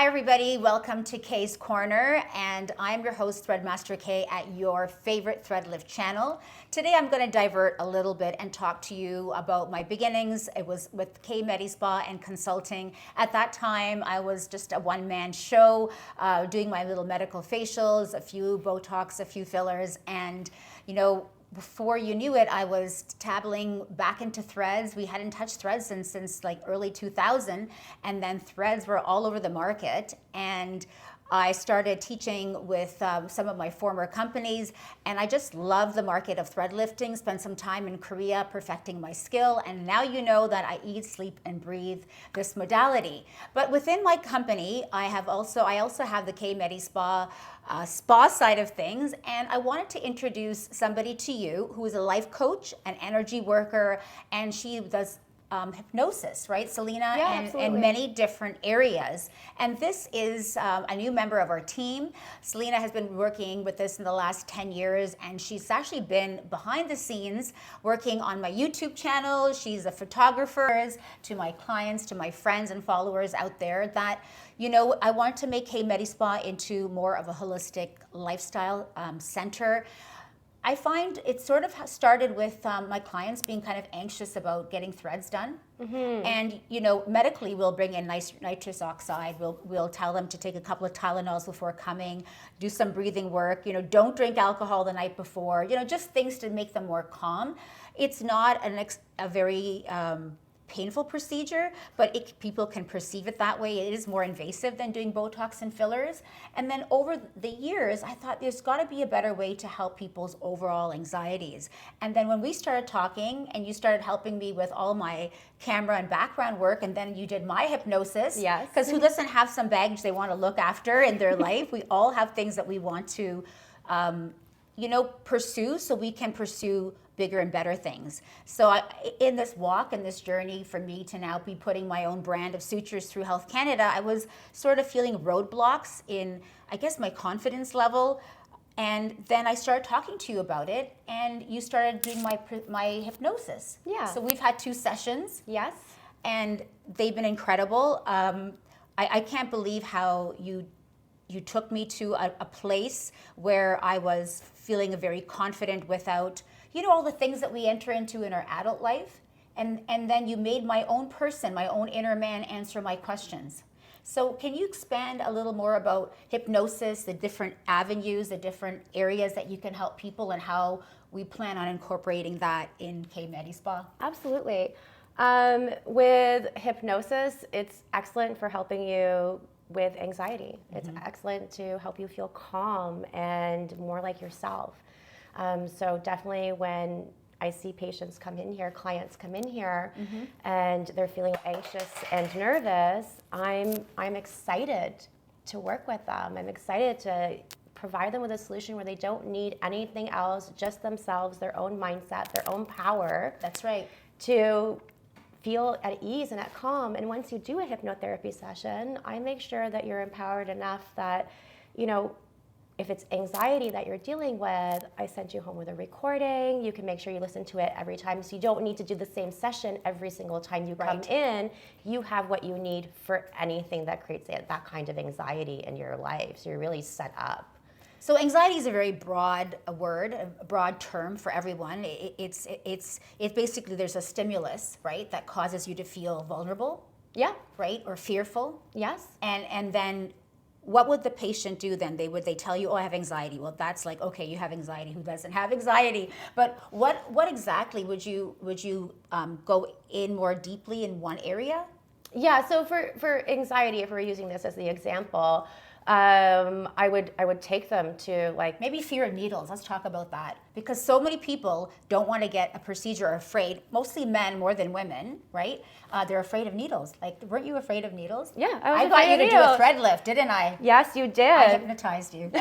Hi everybody, welcome to Kay's Corner, and I'm your host Threadmaster Kay at your favorite Threadlift channel. Today I'm going to divert a little bit and talk to you about my beginnings. It was with Kay Medispa and consulting. At that time I was just a one-man show, doing my little medical facials, a few Botox, a few fillers, and before you knew it, I was dabbling back into threads. We hadn't touched threads since like early 2000, and then threads were all over the market. And I started teaching with some of my former companies, and I just love the market of thread lifting, spent some time in Korea perfecting my skill, and now you know that I eat, sleep, and breathe this modality. But within my company, I also have the Kay Medispa spa side of things, and I wanted to introduce somebody to you who is a life coach, an energy worker, and she does hypnosis, right, Salina? Yeah, and many different areas. And this is a new member of our team. Salina has been working with us in the last 10 years, and she's actually been behind the scenes working on my YouTube channel. She's a photographer to my clients, to my friends and followers out there that, I want to make Kay Medispa into more of a holistic lifestyle center. I find it sort of started with my clients being kind of anxious about getting threads done. Mm-hmm. And, medically we'll bring in nitrous oxide. We'll tell them to take a couple of Tylenols before coming, do some breathing work, don't drink alcohol the night before, just things to make them more calm. It's not a very painful procedure, but people can perceive it that way. It is more invasive than doing Botox and fillers. And then over the years, I thought there's got to be a better way to help people's overall anxieties. And then when we started talking and you started helping me with all my camera and background work, and then you did my hypnosis. Yes. Because who doesn't have some baggage they want to look after in their life? We all have things that we want to pursue, so we can pursue bigger and better things. So in this walk and this journey for me to now be putting my own brand of sutures through Health Canada, I was sort of feeling roadblocks in, I guess, my confidence level. And then I started talking to you about it, and you started doing my hypnosis. Yeah. So we've had 2 sessions. Yes. And they've been incredible. I can't believe how you took me to a place where I was feeling very confident without, all the things that we enter into in our adult life. And then you made my own person, my own inner man answer my questions. So can you expand a little more about hypnosis, the different avenues, the different areas that you can help people, and how we plan on incorporating that in Kay Medispa? Absolutely. With hypnosis, it's excellent for helping you with anxiety. It's excellent to help you feel calm and more like yourself. So definitely when I see patients come in here, clients come in here, and they're feeling anxious and nervous, I'm excited to work with them. I'm excited to provide them with a solution where they don't need anything else, just themselves, their own mindset, their own power. That's right. To feel at ease and at calm. And once you do a hypnotherapy session, I make sure that you're empowered enough that, if it's anxiety that you're dealing with, I send you home with a recording. You can make sure you listen to it every time, so you don't need to do the same session every single time you come in. You have what you need for anything that creates that kind of anxiety in your life. So you're really set up. So anxiety is a very broad word, a broad term for everyone. It's basically, there's a stimulus, right, that causes you to feel vulnerable. Yeah. Right, or fearful. Yes. And then what would the patient do then? Would they tell you, oh, I have anxiety? Well, that's like, okay, you have anxiety. Who doesn't have anxiety? But what exactly would you go in more deeply in one area? Yeah. So for anxiety, if we're using this as the example, I would take them to maybe fear of needles. Let's talk about that, because so many people don't want to get a procedure, or afraid. Mostly men more than women, right? They're afraid of needles. Weren't you afraid of needles? Yeah, I got you to do a thread lift, didn't I? Yes, you did. I hypnotized you.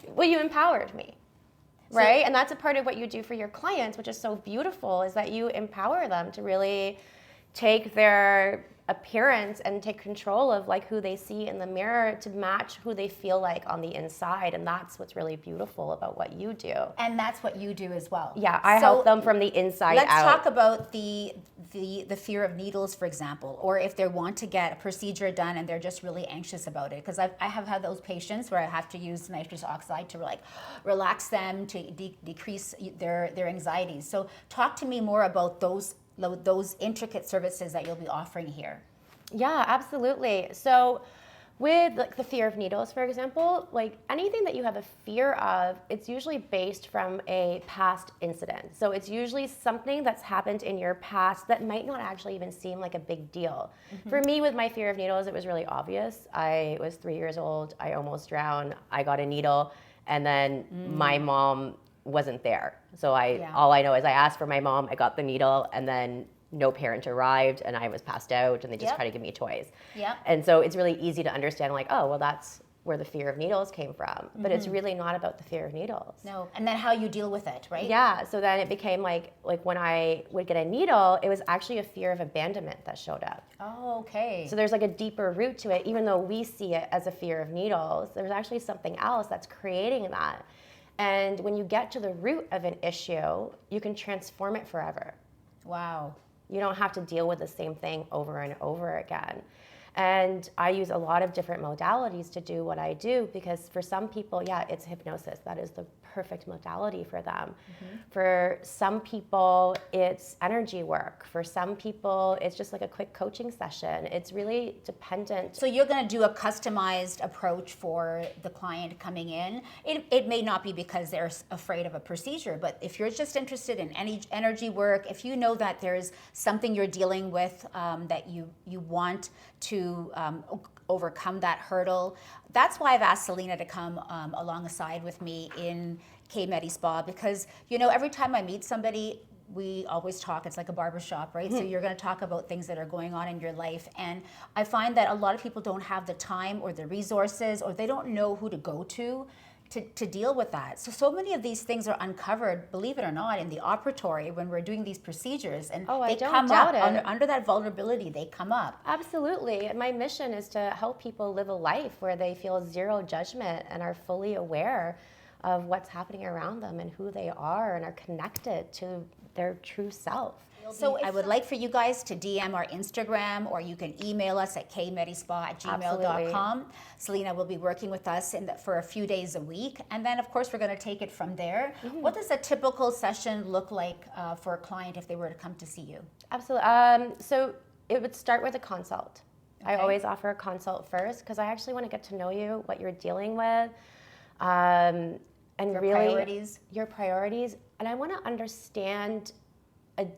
Well, you empowered me. Right? And that's a part of what you do for your clients, which is so beautiful, is that you empower them to really take their appearance and take control of like who they see in the mirror to match who they feel like on the inside. And that's what's really beautiful about what you do. And that's what you do as well. Yeah, I help them from the inside out. Let's talk about the fear of needles, for example, or if they want to get a procedure done and they're just really anxious about it. Because I have had those patients where I have to use nitrous oxide to like relax them, to decrease their anxieties. So talk to me more about those intricate services that you'll be offering here. Yeah, absolutely. So with like the fear of needles, for example, like anything that you have a fear of, it's usually based from a past incident. So it's usually something that's happened in your past that might not actually even seem like a big deal. For me, with my fear of needles, it was really obvious. I was 3 years old. I almost drowned. I got a needle, and then my mom wasn't there. So all I know is I asked for my mom, I got the needle, and then no parent arrived and I was passed out and they just tried to give me toys. And so it's really easy to understand like, oh, well, that's where the fear of needles came from. But it's really not about the fear of needles. No, and then how you deal with it, right? Yeah, so then it became like when I would get a needle, it was actually a fear of abandonment that showed up. Oh, okay. So there's like a deeper root to it. Even though we see it as a fear of needles, there's actually something else that's creating that. And when you get to the root of an issue, you can transform it forever. Wow. You don't have to deal with the same thing over and over again. And I use a lot of different modalities to do what I do because for some people, it's hypnosis. That is the perfect modality for them. For some people, it's energy work. For some people, it's just like a quick coaching session. It's really dependent. So you're going to do a customized approach for the client coming in. It may not be because they're afraid of a procedure, but if you're just interested in any energy work, if you know that there's something you're dealing with that you want to overcome that hurdle. That's why I've asked Salina to come alongside with me in Kay Medi Spa because, every time I meet somebody, we always talk. It's like a barbershop, right? So you're going to talk about things that are going on in your life. And I find that a lot of people don't have the time or the resources or they don't know who to go to deal with that. So many of these things are uncovered, believe it or not, in the operatory when we're doing these procedures. And they come up under that vulnerability, they come up. Absolutely. My mission is to help people live a life where they feel zero judgment and are fully aware of what's happening around them and who they are and are connected to their true self. So I would like for you guys to DM our Instagram or you can email us at kaymedispa@gmail.com. Salina will be working with us for a few days a week. And then, of course, we're going to take it from there. What does a typical session look like for a client if they were to come to see you? Absolutely. So it would start with a consult. Okay. I always offer a consult first because I actually want to get to know you, what you're dealing with, and your really your priorities. And I want to understand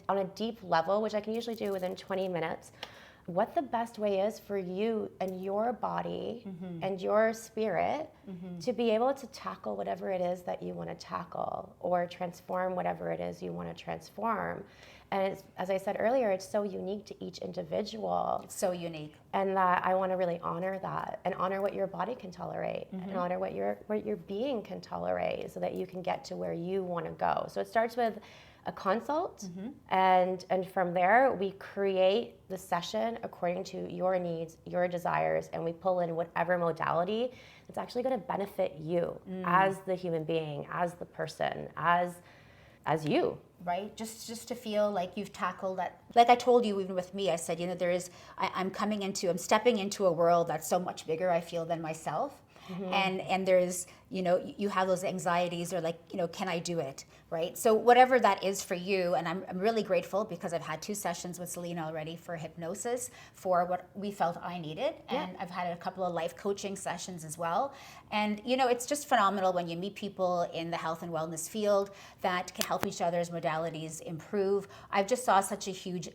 on a deep level, which I can usually do within 20 minutes, what the best way is for you and your body and your spirit to be able to tackle whatever it is that you want to tackle or transform whatever it is you want to transform. And it's, as I said earlier, it's so unique to each individual. It's so unique. And that I want to really honor that and honor what your body can tolerate and honor what your being can tolerate so that you can get to where you want to go. So it starts with a consult, and from there we create the session according to your needs, your desires, and we pull in whatever modality that's actually going to benefit you as the human being, as the person, as you. Right, just to feel like you've tackled that. Like I told you, even with me, I said, I'm stepping into a world that's so much bigger, I feel, than myself. And there's, you have those anxieties or like, can I do it, right? So whatever that is for you, and I'm really grateful because I've had 2 sessions with Salina already for hypnosis for what we felt I needed. And I've had a couple of life coaching sessions as well. And, it's just phenomenal when you meet people in the health and wellness field that can help each other's modalities improve. I've just saw such a huge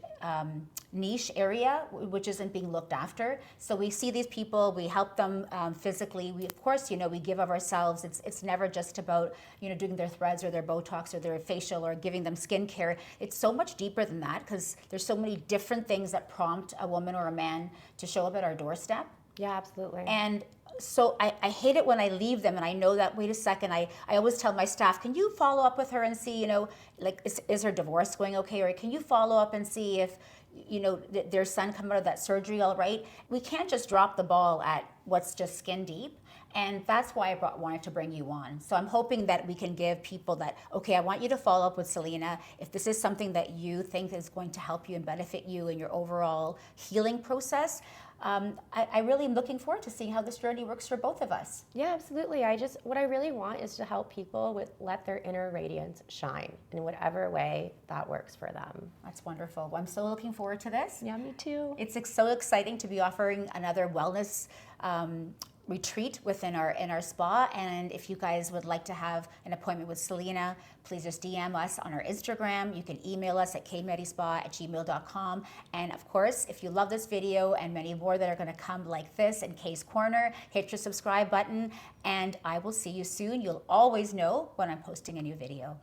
niche area which isn't being looked after. So we see these people, we help them physically. We, of course, we give of ourselves. It's never just about, doing their threads or their Botox or their facial or giving them skincare. It's so much deeper than that because there's so many different things that prompt a woman or a man to show up at our doorstep. Yeah, absolutely. And So I hate it when I leave them and I know that, wait a second, I always tell my staff, can you follow up with her and see, like, is her divorce going okay? Or can you follow up and see if, their son come out of that surgery all right? We can't just drop the ball at what's just skin deep. And that's why I wanted to bring you on. So I'm hoping that we can give people that, okay, I want you to follow up with Salina. If this is something that you think is going to help you and benefit you in your overall healing process, I really am looking forward to seeing how this journey works for both of us. Yeah, absolutely. What I really want is to help people let their inner radiance shine in whatever way that works for them. That's wonderful. Well, I'm so looking forward to this. Yeah, me too. It's so exciting to be offering another wellness retreat within our spa. And if you guys would like to have an appointment with Salina, please just DM us on our Instagram. You can email us at kmedispa@gmail.com. And of course, if you love this video and many more that are going to come like this in Kay's Corner, hit your subscribe button, and I will see you soon. You'll always know when I'm posting a new video.